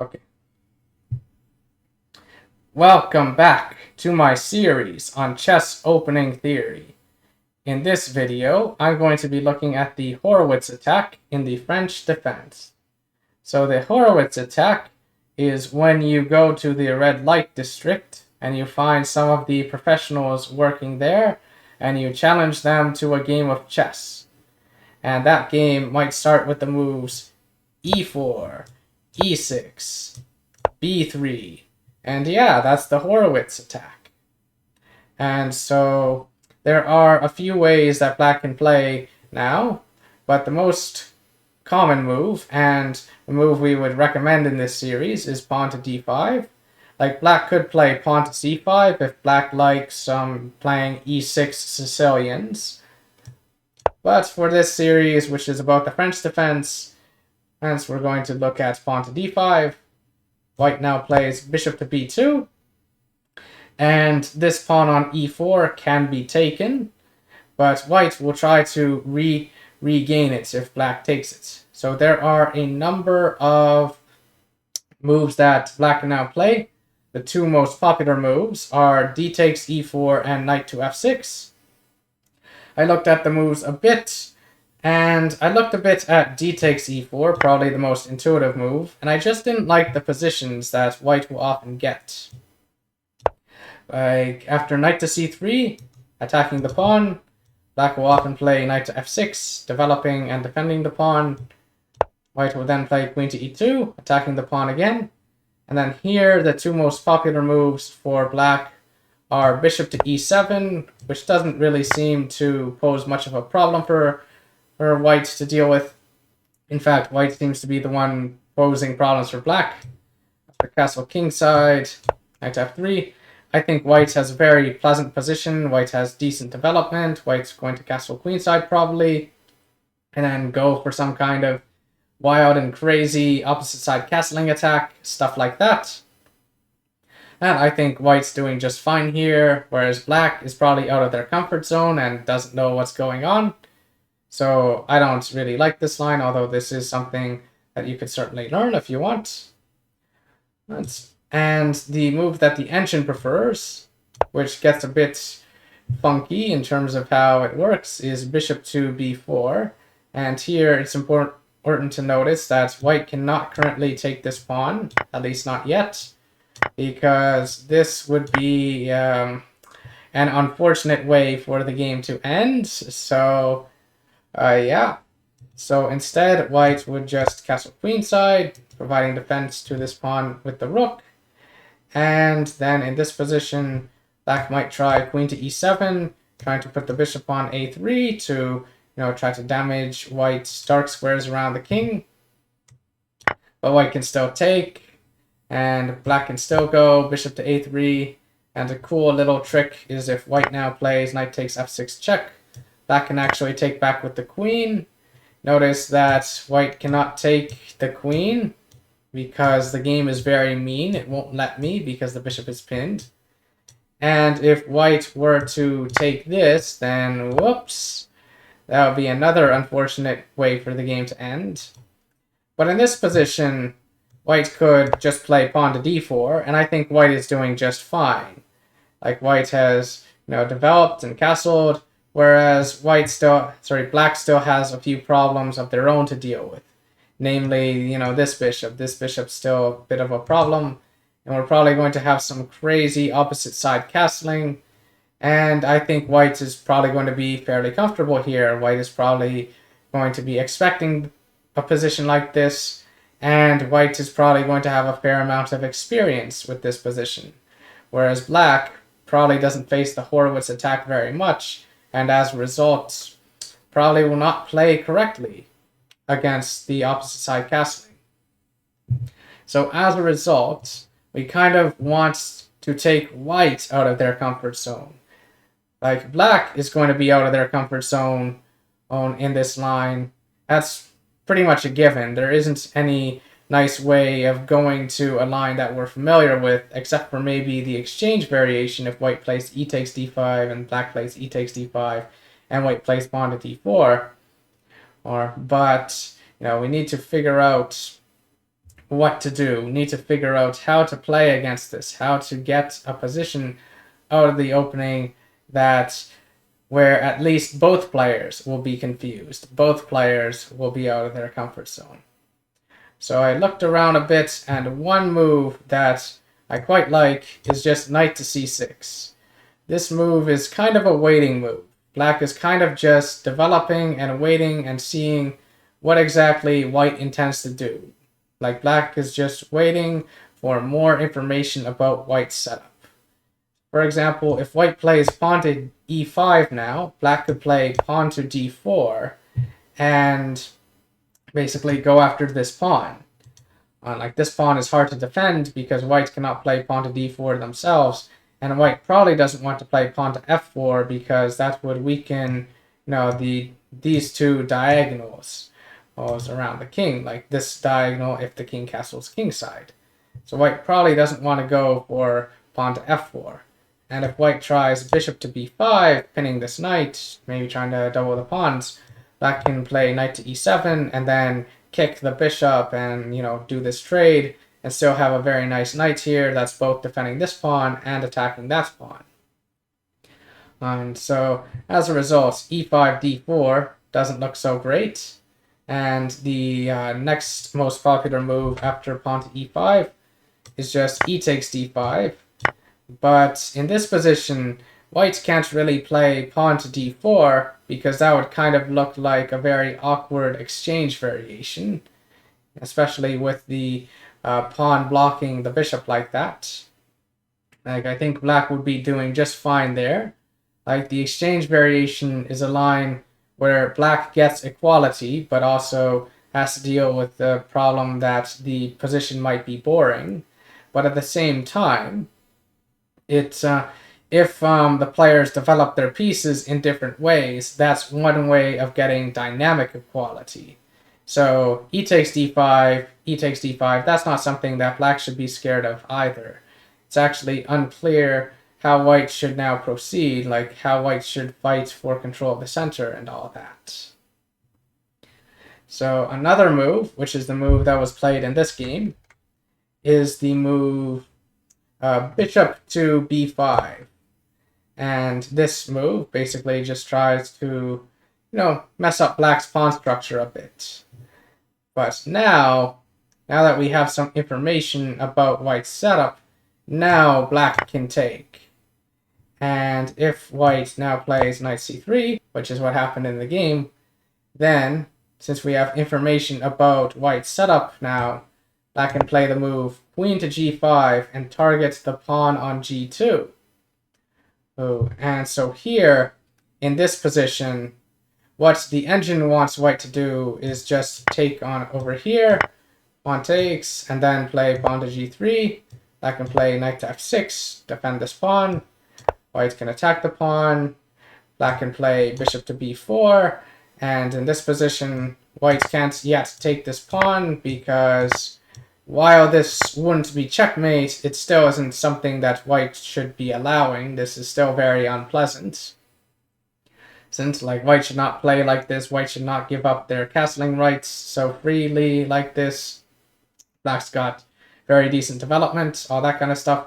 Okay. Welcome back to my series on chess opening theory. In this video, I'm going to be looking at the Horwitz attack in the French defense. So the Horwitz attack is when you go to the red light district and you find some of the professionals working there and you challenge them to a game of chess. And that game might start with the moves e4, e6, b3, and yeah, that's the Horwitz attack. And so there are a few ways that black can play now, but the most common move, and the move we would recommend in this series, is pawn to d5. Like, black could play pawn to c5 if black likes playing e6 Sicilians. But for this series, which is about the French defense, hence we're going to look at pawn to d5. White now plays bishop to b2. And this pawn on e4 can be taken, but white will try to regain it if black takes it. So there are a number of moves that black can now play. The two most popular moves are d takes e4 and knight to f6. I looked at the moves a bit, and I looked a bit at d takes e4, probably the most intuitive move, and I just didn't like the positions that white will often get. Like, after knight to c3, attacking the pawn, black will often play knight to f6, developing and defending the pawn. White will then play queen to e2, attacking the pawn again. And then here, the two most popular moves for black are bishop to e7, which doesn't really seem to pose much of a problem for white to deal with. In fact, white seems to be the one posing problems for black. After castle kingside, knight to f3. I think white has a very pleasant position. White has decent development. White's going to castle queenside probably, and then go for some kind of wild and crazy opposite side castling attack, stuff like that. And I think white's doing just fine here, whereas black is probably out of their comfort zone and doesn't know what's going on. So I don't really like this line, although this is something that you could certainly learn if you want. And the move that the engine prefers, which gets a bit funky in terms of how it works, is bishop to b4. And here it's important to notice that white cannot currently take this pawn, at least not yet, because this would be an unfortunate way for the game to end. So, yeah. So instead, white would just castle queenside, providing defense to this pawn with the rook. And then in this position, black might try queen to e7, trying to put the bishop on a3 to, try to damage white's dark squares around the king. But white can still take, and black can still go bishop to a3. And a cool little trick is if white now plays knight takes f6 check, black can actually take back with the queen. Notice that white cannot take the queen because the game is very mean. It won't let me because the bishop is pinned. And if white were to take this, then whoops, that would be another unfortunate way for the game to end. But in this position, white could just play pawn to d4, and I think white is doing just fine. Like, white has, developed and castled, whereas black still has a few problems of their own to deal with. Namely, this bishop. This bishop's still a bit of a problem, and we're probably going to have some crazy opposite side castling. And I think white is probably going to be fairly comfortable here. White is probably going to be expecting a position like this, and white is probably going to have a fair amount of experience with this position. Whereas black probably doesn't face the Horwitz attack very much, and as a result, probably will not play correctly against the opposite side castling. So as a result, we kind of want to take white out of their comfort zone. Like, black is going to be out of their comfort zone in this line. That's pretty much a given. There isn't any nice way of going to a line that we're familiar with, except for maybe the exchange variation if white plays e takes d5 and black plays e takes d5 and white plays pawn to d4. But we need to figure out what to do. We need to figure out how to play against this, how to get a position out of the opening that where at least both players will be confused. Both players will be out of their comfort zone. So I looked around a bit, and one move that I quite like is just knight to c6. This move is kind of a waiting move. Black is kind of just developing and waiting and seeing what exactly white intends to do. Like, black is just waiting for more information about white's setup. For example, if white plays pawn to e5 now, black could play pawn to d4 and basically go after this pawn. Like, this pawn is hard to defend because white cannot play pawn to d4 themselves, and white probably doesn't want to play pawn to f4 because that would weaken, these two diagonals around the king, like this diagonal if the king castles kingside. So white probably doesn't want to go for pawn to f4. And if white tries bishop to b5, pinning this knight, maybe trying to double the pawns, black can play knight to e7 and then kick the bishop and, do this trade and still have a very nice knight here that's both defending this pawn and attacking that pawn. And so as a result, e5, d4 doesn't look so great. And the next most popular move after pawn to e5 is just e takes d5. But in this position, white can't really play pawn to d4 because that would kind of look like a very awkward exchange variation, especially with the pawn blocking the bishop like that. Like, I think black would be doing just fine there. Like, the exchange variation is a line where black gets equality, but also has to deal with the problem that the position might be boring. But at the same time, it's if the players develop their pieces in different ways, that's one way of getting dynamic equality. So e takes d5, that's not something that black should be scared of either. It's actually unclear how white should now proceed, like how white should fight for control of the center and all that. So another move, which is the move that was played in this game, is the move bishop to b5. And this move basically just tries to, mess up black's pawn structure a bit. But now that we have some information about white's setup, now black can take. And if white now plays knight c3, which is what happened in the game, then, since we have information about white's setup now, black can play the move queen to g5 and target the pawn on g2. And so here, in this position, what the engine wants white to do is just take on over here, pawn takes, and then play pawn to g3. Black can play knight to f6, defend this pawn. White can attack the pawn. Black can play bishop to b4. And in this position, white can't yet take this pawn because while this wouldn't be checkmate, it still isn't something that white should be allowing. This is still very unpleasant. Since, white should not play like this, white should not give up their castling rights so freely like this. Black's got very decent development, all that kind of stuff.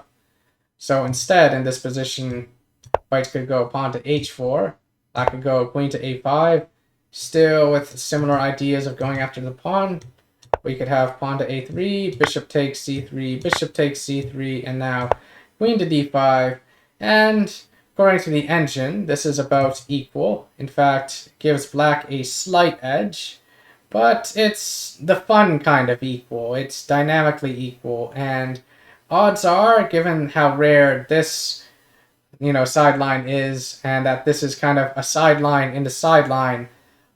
So instead, in this position, white could go pawn to h4, black could go queen to a5, still with similar ideas of going after the pawn. We could have pawn to a3, bishop takes c3, bishop takes c3, and now queen to d5. And according to the engine, this is about equal. In fact, it gives black a slight edge, but it's the fun kind of equal. It's dynamically equal, and odds are, given how rare this sideline is, and that this is kind of a sideline in the sideline,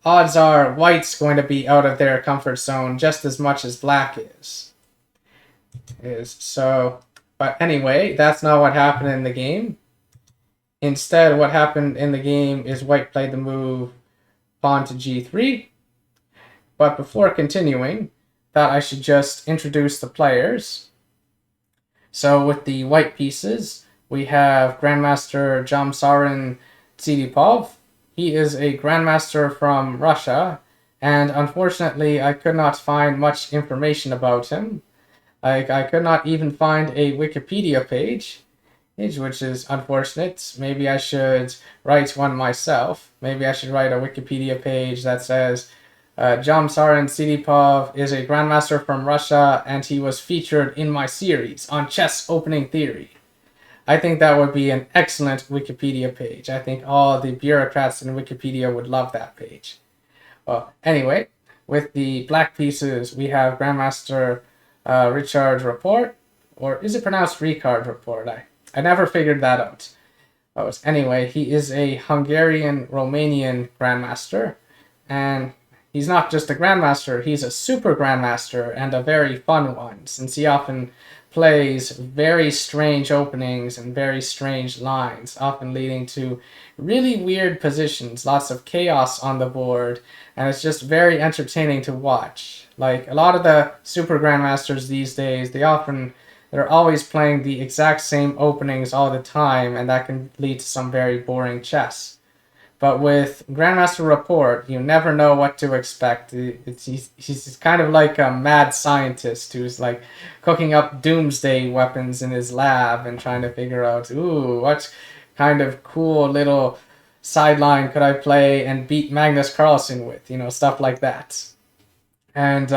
odds are white's going to be out of their comfort zone just as much as black is. But anyway, that's not what happened in the game. Instead, what happened in the game is white played the move pawn to g3. But before continuing, thought I should just introduce the players. So with the white pieces, we have Grandmaster Zhamsaran Tsydypov. He is a grandmaster from Russia, and unfortunately I could not find much information about him. Like, I could not even find a Wikipedia page, which is unfortunate. Maybe I should write one myself. Maybe I should write a Wikipedia page that says Zhamsaran Tsydypov is a grandmaster from Russia, and he was featured in my series on chess opening theory. I think that would be an excellent Wikipedia page. I think all the bureaucrats in Wikipedia would love that page. Well, anyway, with the black pieces, we have Grandmaster Richard Rapport, or is it pronounced Ricard Rapport? I never figured that out. Oh, anyway, he is a Hungarian-Romanian Grandmaster, and he's not just a Grandmaster, he's a Super Grandmaster, and a very fun one, since he often plays very strange openings and very strange lines, often leading to really weird positions, lots of chaos on the board, and it's just very entertaining to watch. Like, a lot of the Super Grandmasters these days, they're always playing the exact same openings all the time, and that can lead to some very boring chess. But with Grandmaster Rapport, you never know what to expect. He's kind of like a mad scientist who's like cooking up doomsday weapons in his lab and trying to figure out, ooh, what kind of cool little sideline could I play and beat Magnus Carlsen with, stuff like that. And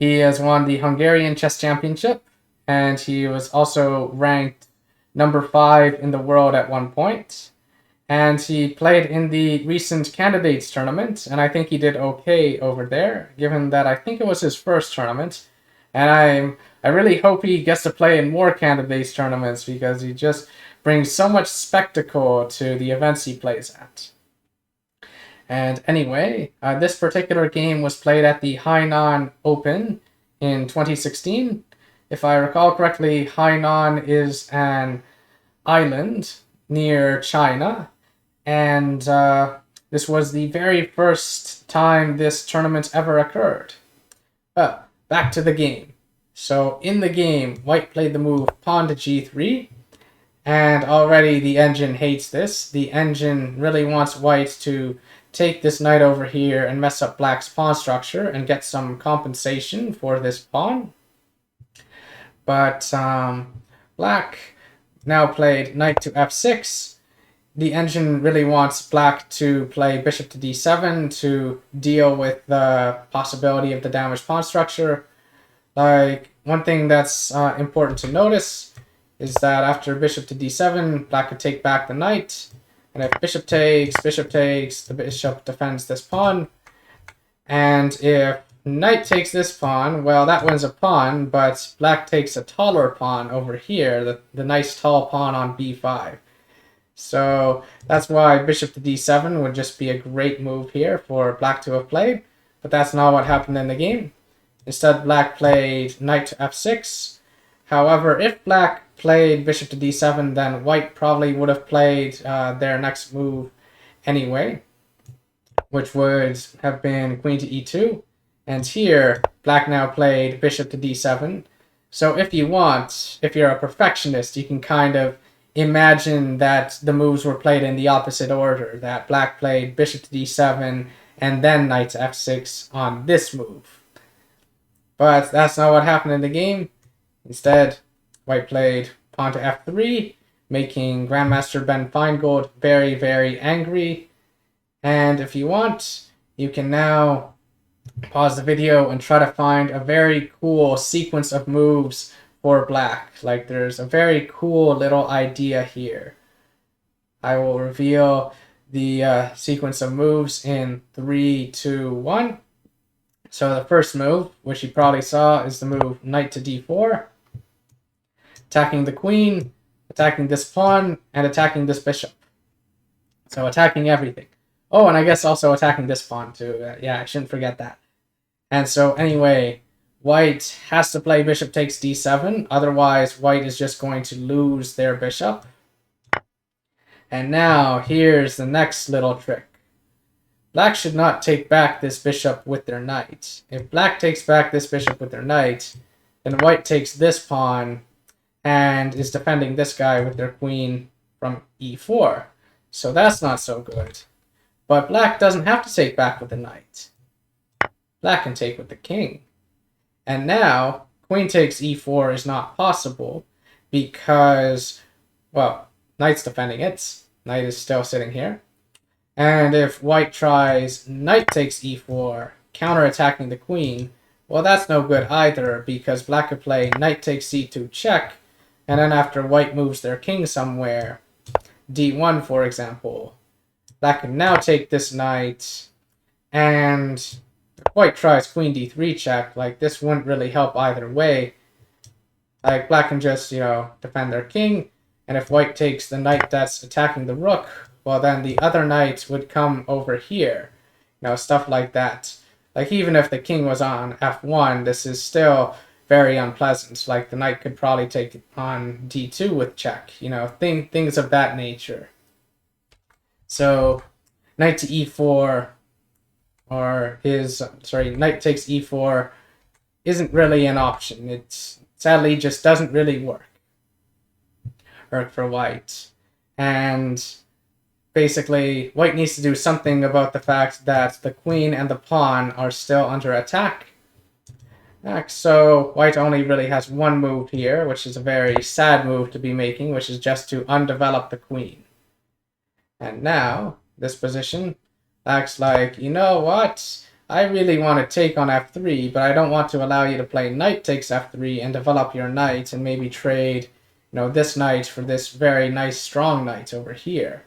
he has won the Hungarian Chess Championship, and he was also ranked number 5 in the world at one point. And he played in the recent candidates tournament, and I think he did okay over there, given that I think it was his first tournament. And I really hope he gets to play in more candidates tournaments, because he just brings so much spectacle to the events he plays at. And anyway, this particular game was played at the Hainan Open in 2016. If I recall correctly, Hainan is an island near China, and this was the very first time this tournament ever occurred. Back to the game. So in the game, white played the move pawn to g3, and already the engine hates this. The engine really wants white to take this knight over here and mess up black's pawn structure and get some compensation for this pawn. But black now played knight to f6. The engine really wants black to play bishop to d7 to deal with the possibility of the damaged pawn structure. Like, one thing that's important to notice is that after bishop to d7, black could take back the knight. And if bishop takes, the bishop defends this pawn. And if knight takes this pawn, well, that wins a pawn, but black takes a taller pawn over here, the nice tall pawn on b5. So that's why bishop to d7 would just be a great move here for black to have played, but that's not what happened in the game. Instead, black played knight to f6. However, if black played bishop to d7, then white probably would have played their next move anyway, which would have been queen to e2. And here, black now played bishop to d7. So if you're a perfectionist, you can kind of imagine that the moves were played in the opposite order, that black played bishop to d7 and then knight to f6 on this move. But that's not what happened in the game. Instead, white played pawn to f3, making Grandmaster Ben Feingold very, very angry. And if you want, you can now pause the video and try to find a very cool sequence of moves for black. Like, there's a very cool little idea here. I will reveal the sequence of moves in 3, 2, 1. So the first move, which you probably saw, is the move knight to d4. Attacking the queen, attacking this pawn, and attacking this bishop. So attacking everything. Oh, and I guess also attacking this pawn too. Yeah, I shouldn't forget that. And so anyway, white has to play bishop takes d7, otherwise white is just going to lose their bishop. And now here's the next little trick. Black should not take back this bishop with their knight. If black takes back this bishop with their knight, then white takes this pawn and is defending this guy with their queen from e4. So that's not so good. But black doesn't have to take back with the knight. Black can take with the king. And now, queen takes e4 is not possible because, well, knight's defending it. Knight is still sitting here. And if white tries knight takes e4, counterattacking the queen, well, that's no good either, because black could play knight takes c2 check, and then after white moves their king somewhere, d1 for example, black can now take this knight, and if white tries queen d3 check, like, this wouldn't really help either way. Like, black can just, defend their king, and if white takes the knight that's attacking the rook, well, then the other knight would come over here. Stuff like that. Like, even if the king was on f1, this is still very unpleasant. Like, the knight could probably take on d2 with check. Things of that nature. So, knight to e4, knight takes e4 isn't really an option. It sadly just doesn't really work for white. And basically, white needs to do something about the fact that the queen and the pawn are still under attack. So white only really has one move here, which is a very sad move to be making, which is just to undevelop the queen. And now, this position, black's like, you know what? I really want to take on f3, but I don't want to allow you to play knight takes f3 and develop your knight and maybe trade, this knight for this very nice strong knight over here.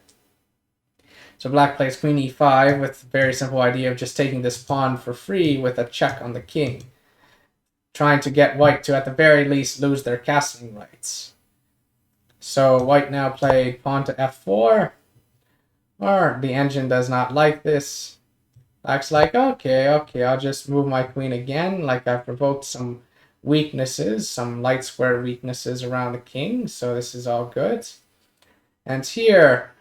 So black plays queen e5 with the very simple idea of just taking this pawn for free with a check on the king, trying to get white to at the very least lose their castling rights. So white now played pawn to f4, or the engine does not like this. Black's like, okay, I'll just move my queen again, like I've provoked some weaknesses, some light square weaknesses around the king, so this is all good. And here,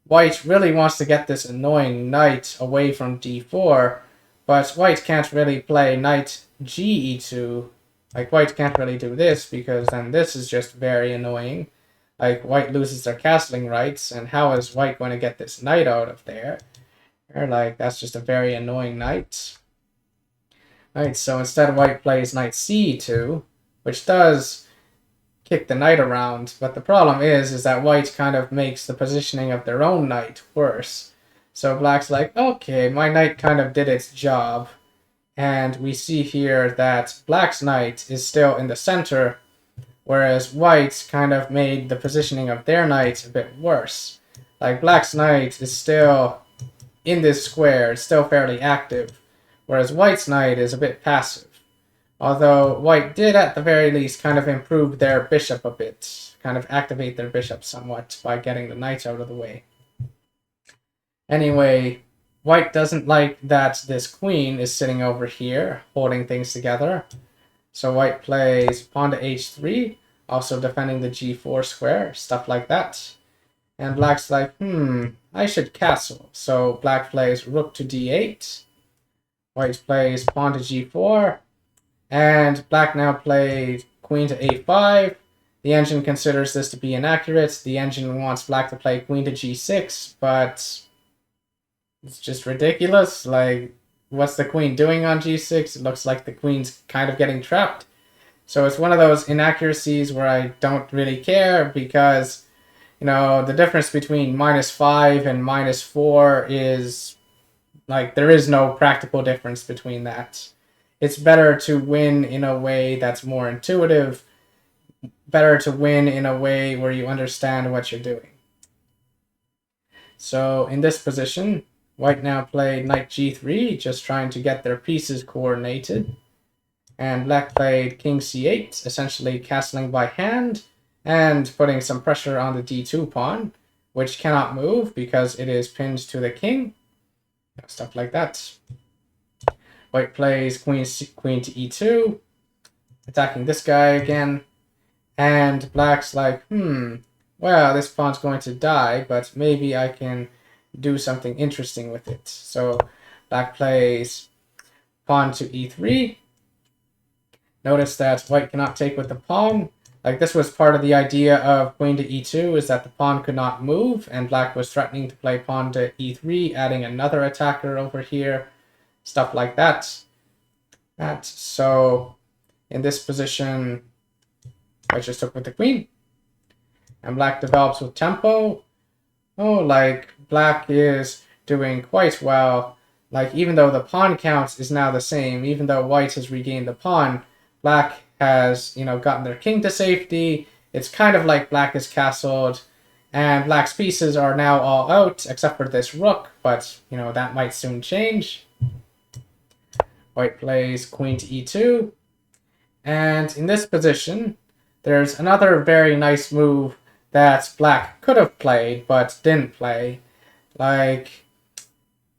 white really wants to get this annoying knight away from d4, but white can't really play knight ge2. Like, white can't really do this because then this is just very annoying. Like, white loses their castling rights, and how is white going to get this knight out of there? Or, like, that's just a very annoying knight. Right, so instead white plays knight c2, which does kick the knight around, but the problem is that white kind of makes the positioning of their own knight worse. So black's like, okay, my knight kind of did its job, and we see here that black's knight is still in the center, whereas white kind of made the positioning of their knight a bit worse. Like, black's knight is still in this square, it's still fairly active, whereas white's knight is a bit passive. Although white did, at the very least, kind of improve their bishop a bit, kind of activate their bishop somewhat by getting the knight out of the way. Anyway, white doesn't like that this queen is sitting over here, holding things together. So white plays pawn to h3, also defending the g4 square, stuff like that. And black's like, I should castle. So black plays rook to d8. White plays pawn to g4. And black now played queen to a5. The engine considers this to be inaccurate. The engine wants black to play queen to g6, but it's just ridiculous. Like, what's the queen doing on g6? It looks like the queen's kind of getting trapped. So it's one of those inaccuracies where I don't really care because, the difference between -5 and -4 is, like, there is no practical difference between that. It's better to win in a way that's more intuitive, better to win in a way where you understand what you're doing. So in this position, white now played knight g3, just trying to get their pieces coordinated. And black played king c8, essentially castling by hand and putting some pressure on the d2 pawn, which cannot move because it is pinned to the king. Stuff like that. White plays queen to e2, attacking this guy again. And black's like, well, this pawn's going to die, but maybe I can do something interesting with it. So black plays pawn to e3. Notice that white cannot take with the pawn. Like, this was part of the idea of queen to e2, is that the pawn could not move, and black was threatening to play pawn to e3, adding another attacker over here. Stuff like that. So In this position, white just took with the queen. And black develops with tempo. Oh, like, black is doing quite well. Like, even though the pawn count is now the same, even though white has regained the pawn, black has, gotten their king to safety. It's kind of like black is castled, and black's pieces are now all out, except for this rook, but, that might soon change. White plays queen to e2, and in this position, there's another very nice move that black could have played, but didn't play. Like,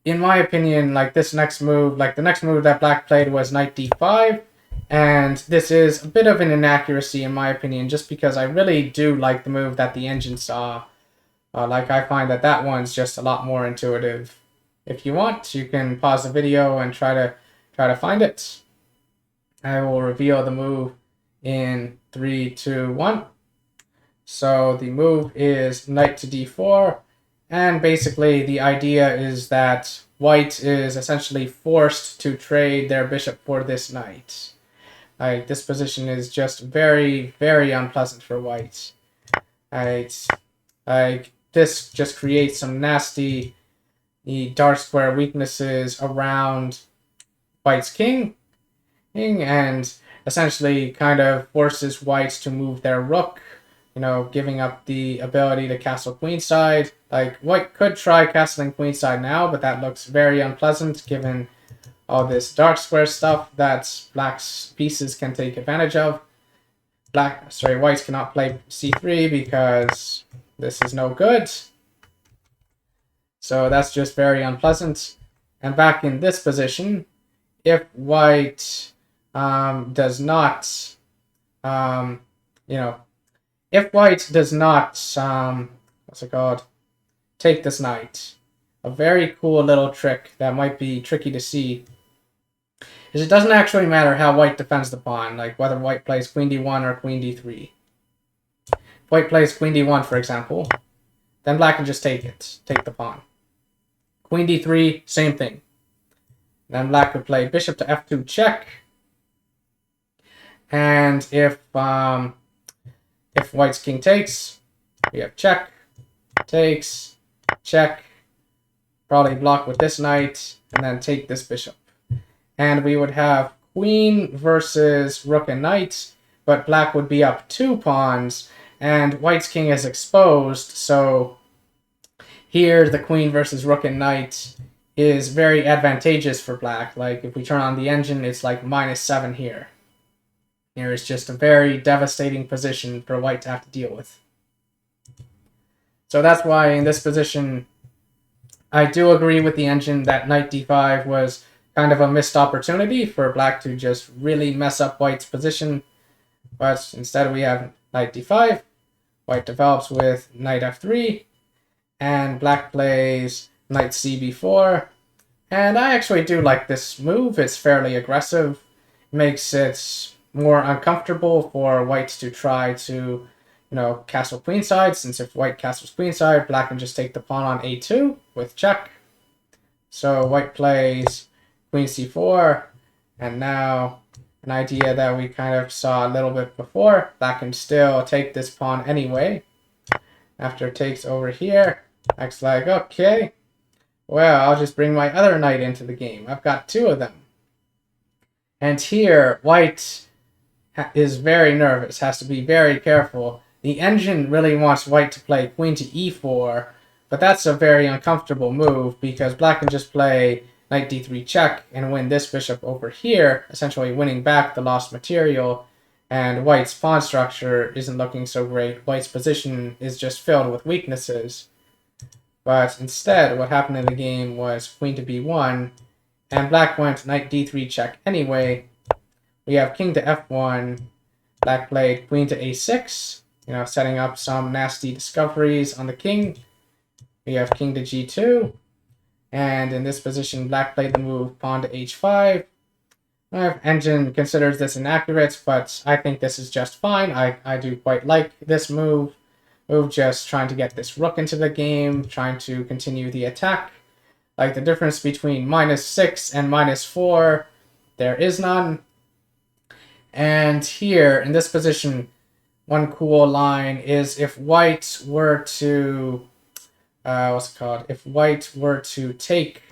in my opinion, like the next move that black played was knight d5, and this is a bit of an inaccuracy in my opinion, just because I really do like the move that the engine saw. Like, I find that one's just a lot more intuitive. If you want, you can pause the video and try to find it. I will reveal the move in 3, 2, 1. So the move is knight to d4, and basically the idea is that white is essentially forced to trade their bishop for this knight. Like, this position is just very, very unpleasant for white. Like, this just creates some nasty dark square weaknesses around white's king, and essentially kind of forces white to move their rook, giving up the ability to castle queenside. Like, white could try castling queenside now, but that looks very unpleasant given all this dark square stuff that black's pieces can take advantage of. White cannot play c3 because this is no good. So that's just very unpleasant. And back in this position, if white does not, if white does not, take this knight, a very cool little trick that might be tricky to see is it doesn't actually matter how white defends the pawn, like whether white plays queen d1 or queen d3. If white plays queen d1, for example, then black can just take the pawn. Queen d3, same thing. Then black could play bishop to f2 check. And if white's king takes, we have check, takes, check, probably block with this knight, and then take this bishop. And we would have queen versus rook and knight, but black would be up 2 pawns, and white's king is exposed, so here the queen versus rook and knight is very advantageous for black. Like, if we turn on the engine, it's like -7 here. Here is just a very devastating position for white to have to deal with. So that's why in this position, I do agree with the engine that knight d5 was kind of a missed opportunity for black to just really mess up white's position. But instead we have knight d5, white develops with knight f3, and black plays knight cb4. And I actually do like this move. It's fairly aggressive. It makes it more uncomfortable for white to try to, castle queenside, since if white castles queenside, black can just take the pawn on a2 with check. So white plays queen c4, and now an idea that we kind of saw a little bit before, black can still take this pawn anyway. After it takes over here, black's like, okay, well, I'll just bring my other knight into the game. I've got 2 of them. And here, white is very nervous, has to be very careful. The engine really wants white to play queen to e4, but that's a very uncomfortable move because black can just play knight d3 check and win this bishop over here, essentially winning back the lost material, and white's pawn structure isn't looking so great. White's position is just filled with weaknesses. But instead, what happened in the game was queen to b1, and black went knight d3 check anyway. We have king to f1, black played queen to a6, setting up some nasty discoveries on the king. We have king to g2, and in this position, black played the move pawn to h5. Engine considers this inaccurate, but I think this is just fine. I do quite like this move. Just trying to get this rook into the game, trying to continue the attack. Like, the difference between -6 and -4, there is none. And here, in this position, one cool line is if white were to, if white were to take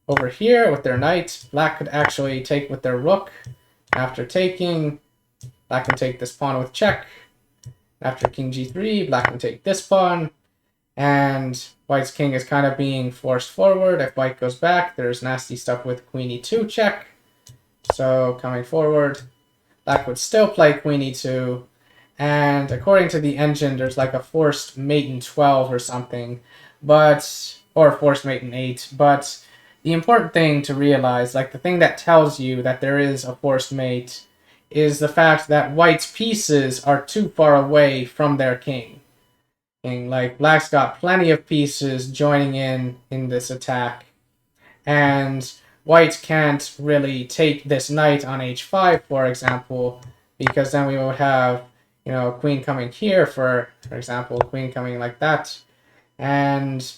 over here with their knight, black could actually take with their rook. After taking, black can take this pawn with check. After king g3, black can take this pawn. And white's king is kind of being forced forward. If white goes back, there's nasty stuff with queen e2 check. So coming forward, black would still play queen e2. And according to the engine, there's like a forced mate in 12 or something. Or forced mate in 8. But the important thing to realize, like the thing that tells you that there is a forced mate, is the fact that white's pieces are too far away from their king. Like black's got plenty of pieces joining in this attack, and white can't really take this knight on h5, for example, because then we would have, you know, queen coming here, for example, queen coming like that, and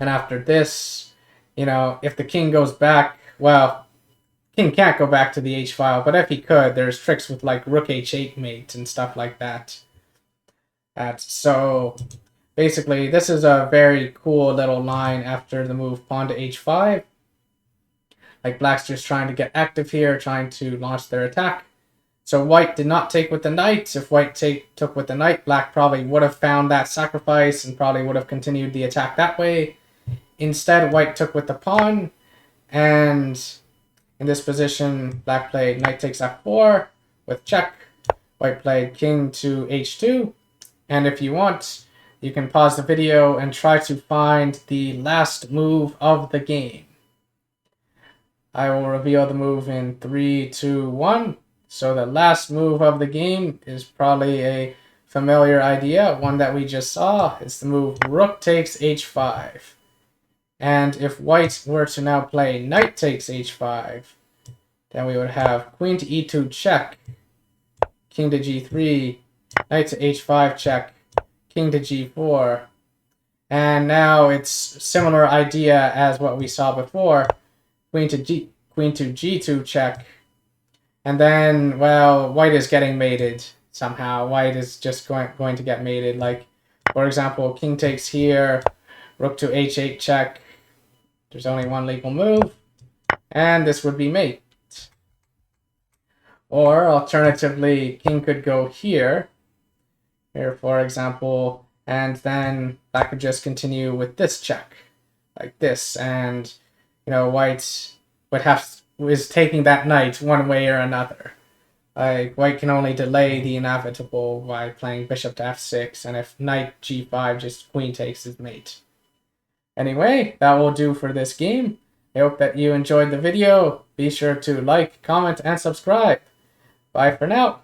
after this, you know, if the king goes back, well, king can't go back to the h file, but if he could, there's tricks with like rook h8 mate and stuff like that. So basically, this is a very cool little line after the move pawn to h5. Like black's just trying to get active here, trying to launch their attack. So white did not take with the knight. If white took with the knight, black probably would have found that sacrifice and probably would have continued the attack that way. Instead, white took with the pawn, and in this position, black played knight takes f4 with check. White played king to h2. And if you want, you can pause the video and try to find the last move of the game. I will reveal the move in 3, 2, 1. So the last move of the game is probably a familiar idea, one that we just saw. It's the move rook takes h5. And if white were to now play knight takes h5, then we would have queen to e2 check, king to g3, knight to h5 check, king to g4. And now it's similar idea as what we saw before, queen to g2 check. And then, well, white is getting mated somehow. White is just going to get mated. Like, for example, king takes here, rook to h8 check. There's only one legal move, and this would be mate. Or alternatively, king could go here, for example, and then black could just continue with this check, like this, and, you know, white is taking that knight one way or another. Like, white can only delay the inevitable by playing bishop to f6, and if knight g5, just queen takes his mate. Anyway, that will do for this game. I hope that you enjoyed the video. Be sure to like, comment, and subscribe. Bye for now.